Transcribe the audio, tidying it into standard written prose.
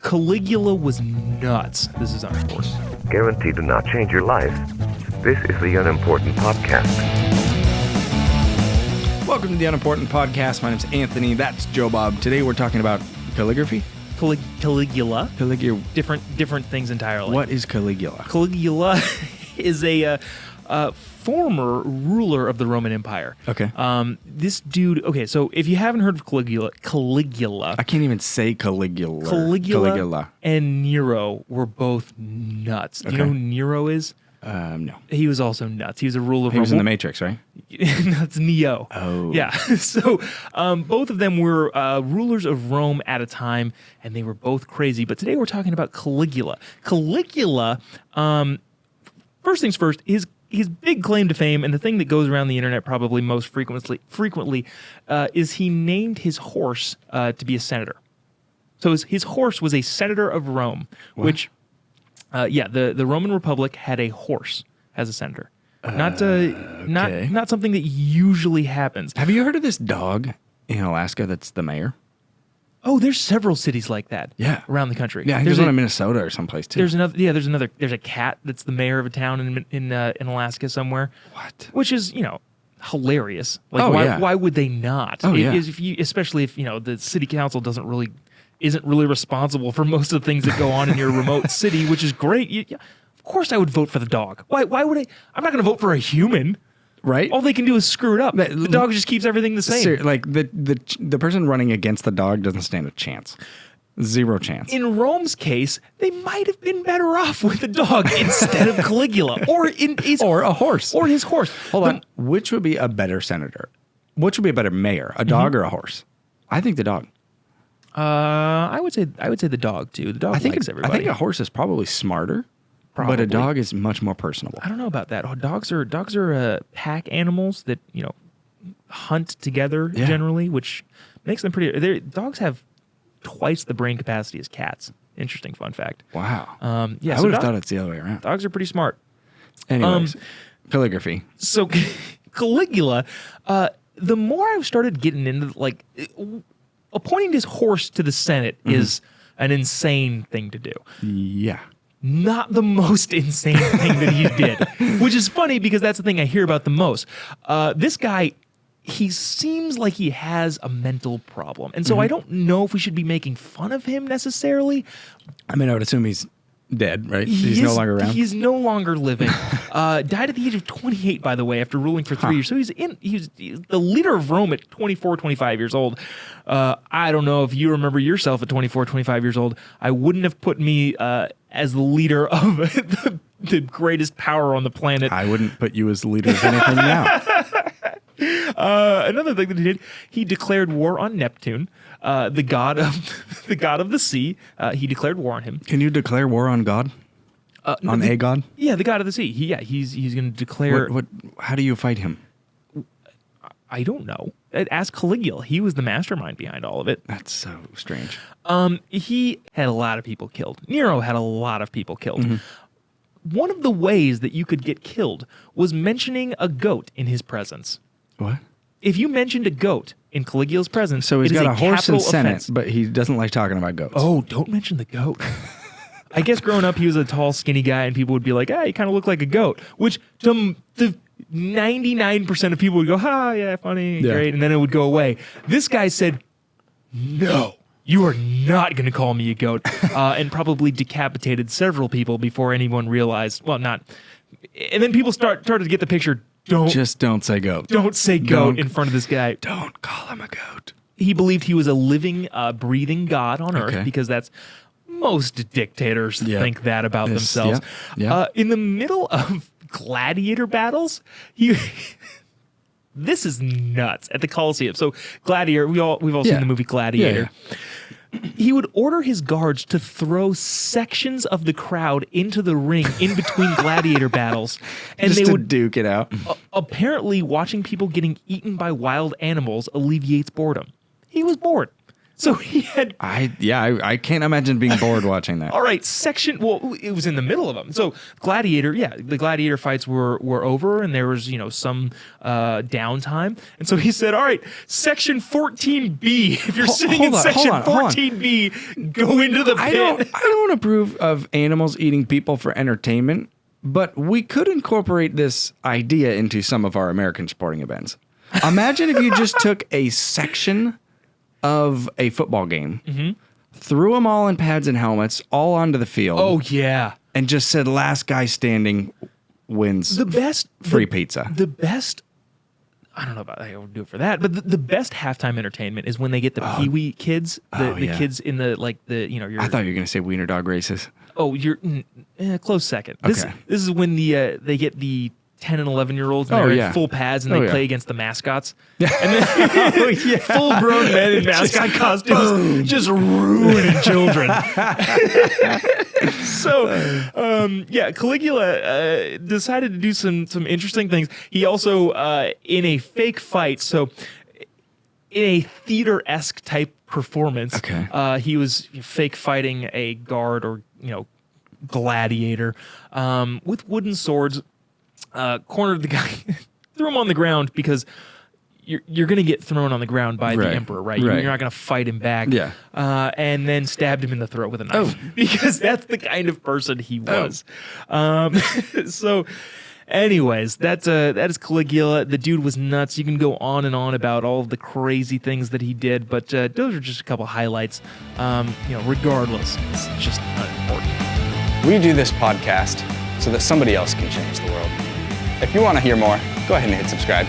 Caligula was nuts. This is Unimportant. Guaranteed to not change your life. This is the Unimportant Podcast. Welcome to the Unimportant Podcast. My name's Anthony. That's Joe Bob. Today we're talking about calligraphy. Caligula. Caligula. Different things entirely. What is Caligula? Caligula is a former ruler of the Roman Empire. Okay. This dude. Okay, so if you haven't heard of Caligula, I can't even say Caligula. Caligula and Nero were both nuts. Do you know who Nero is? No. He was also nuts. He was a ruler of He was in Rome. the Matrix, right? That's Neo. Oh. Yeah. So both of them were rulers of Rome at a time, and they were both crazy. But today we're talking about Caligula. Caligula, first things first, his big claim to fame, and the thing that goes around the internet probably most frequently is he named his horse to be a senator. So his horse was a senator of Rome, which... the Roman Republic had a horse as a senator. Not something that usually happens. Have you heard of this dog in Alaska that's the mayor? Oh, there's several cities like that. Yeah. Around the country. Yeah, there's one in Minnesota or someplace too. There's another. There's a cat that's the mayor of a town in Alaska somewhere. What? Which is hilarious. Like why would they not? Oh, yeah. Especially if the city council isn't really responsible for most of the things that go on in your remote city, which is great. Of course I would vote for the dog. Why would I? I'm not going to vote for a human. Right? All they can do is screw it up. The dog just keeps everything the same. Like the person running against the dog doesn't stand a chance. Zero chance. In Rome's case, they might have been better off with a dog instead of Caligula, or a horse, or his horse. Hold on. Which would be a better senator? Which would be a better mayor? A dog or a horse? I think the dog. I would say the dog too. The dog likes everybody. I think a horse is probably smarter, but a dog is much more personable. I don't know about that. Dogs are pack animals that hunt together generally, which makes them pretty. Dogs have twice the brain capacity as cats. Interesting fun fact. Wow. I would have thought it's the other way around. Dogs are pretty smart. Anyways, calligraphy. So Caligula, the more I've started getting into appointing his horse to the Senate is an insane thing to do. Yeah. Not the most insane thing that he did, which is funny because that's the thing I hear about the most. This guy, he seems like he has a mental problem. And so I don't know if we should be making fun of him necessarily. I mean, I would assume he's dead, right? He's no longer around. He's no longer living. Died at the age of 28, by the way, after ruling for 3 years. So he's the leader of Rome at 24, 25 years old. I don't know if you remember yourself at 24, 25 years old. I wouldn't have put me as the leader of the greatest power on the planet. I wouldn't put you as the leader of anything now. Another thing that he did, he declared war on Neptune, the god of the sea. He declared war on him. Can you declare war on God? On a god? Yeah, the god of the sea. He's going to declare. How do you fight him? I don't know. Ask Caligula. He was the mastermind behind all of it. That's so strange. He had a lot of people killed. Nero had a lot of people killed. One of the ways that you could get killed was mentioning a goat in his presence. What? If you mentioned a goat in Caligula's presence, so he's got a horse in Senate, offense. but he doesn't like talking about goats. Oh, don't mention the goat. I guess growing up, he was a tall, skinny guy, and people would be like, you kind of look like a goat, which to the 99% of people would go, yeah, funny, great, and then it would go away. This guy said, no, you are not going to call me a goat, and probably decapitated several people before anyone realized, and then people started to get the picture. Don't say goat. Don't say goat in front of this guy. Don't call him a goat. He believed he was a living, breathing god on earth because that's most dictators think that about themselves. In the middle of gladiator battles, this is nuts at the Colosseum. So Gladiator, we've all seen the movie Gladiator. He would order his guards to throw sections of the crowd into the ring in between gladiator battles, and Just they to would duke it out. Apparently, watching people getting eaten by wild animals alleviates boredom. He was bored. So he had. I can't imagine being bored watching that. All right, it was in the middle of them. So the gladiator fights were over, and there was some downtime, and so he said, "All right, section 14B. If you're sitting in section 14B, go into the pit." I don't approve of animals eating people for entertainment, but we could incorporate this idea into some of our American sporting events. Imagine if you just took a section of a football game, threw them all in pads and helmets, all onto the field. Oh yeah, and just said, "Last guy standing wins." Free pizza. The best. I don't know about I would do it for that, but the best halftime entertainment is when they get the Pee-wee kids, the kids in the I thought you were gonna say wiener dog races. Oh, you're close second. This is when they get the 10 and 11-year-olds and they're in full pads and they play against the mascots. And then full-grown men in mascot costumes just ruining children. So, Caligula decided to do some interesting things. He also, in a fake fight, so in a theater-esque type performance, he was fake fighting a guard or, gladiator with wooden swords. Cornered the guy, threw him on the ground because you're going to get thrown on the ground by the emperor, right? You're not going to fight him back. Yeah. And then stabbed him in the throat with a knife because that's the kind of person he was. So, anyways, that is Caligula. The dude was nuts. You can go on and on about all of the crazy things that he did, but those are just a couple highlights. Regardless, it's just unimportant. We do this podcast so that somebody else can change the world. If you want to hear more, go ahead and hit subscribe.